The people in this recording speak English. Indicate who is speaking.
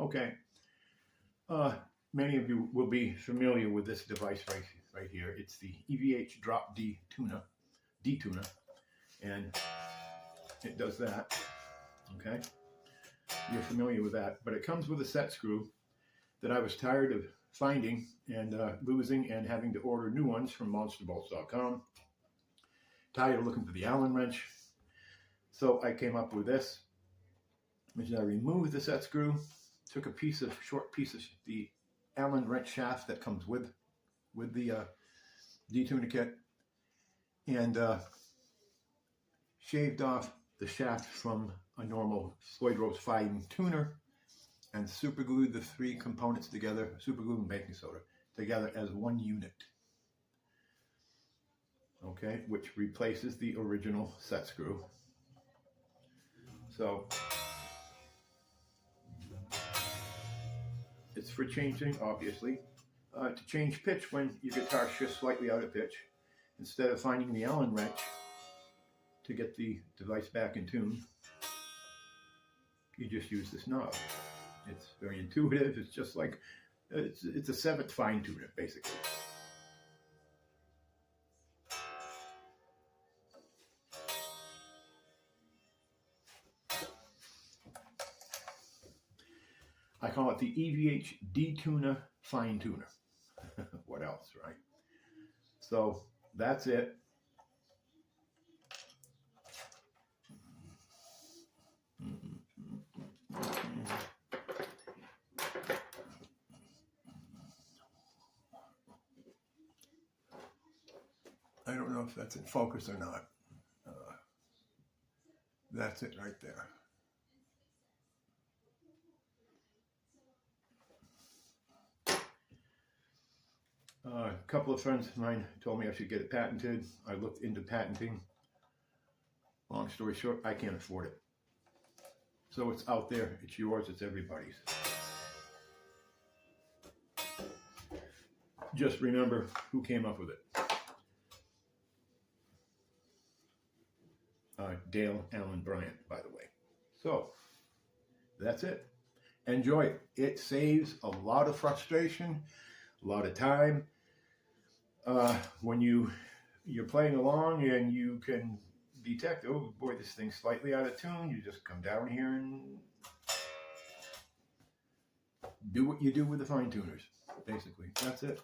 Speaker 1: Okay. Many of you will be familiar with this device right here. It's the EVH D-Tuna, and it does that. Okay, you're familiar with that, but it comes with a set screw that I was tired of finding and losing and having to order new ones from monsterbolts.com. Tired of looking for the Allen wrench, so I came up with this, which I removed the set screw, took a short piece of the Allen wrench shaft that comes with the D-Tuna kit, and shaved off the shaft from a normal Floyd Rose fighting tuner, and superglued the three components together, superglue and baking soda, together as one unit. Okay, which replaces the original set screw. So it's for changing, obviously, to change pitch when your guitar shifts slightly out of pitch. Instead of finding the Allen wrench to get the device back in tune, you just use this knob. It's very intuitive. It's just like, it's a 7th fine tuner, basically. I call it the EVH D-Tuna fine tuner. What else, right? So that's it. I don't know if that's in focus or not. That's it right there. A couple of friends of mine told me I should get it patented. I looked into patenting. Long story short, I can't afford it. So it's out there. It's yours. It's everybody's. Just remember who came up with it. Dale Allen Bryant, by the way. So that's it. Enjoy it. It saves a lot of frustration, a lot of time. When you're playing along and you can detect, oh boy, this thing's slightly out of tune, you just come down here and do what you do with the fine tuners. Basically, that's it.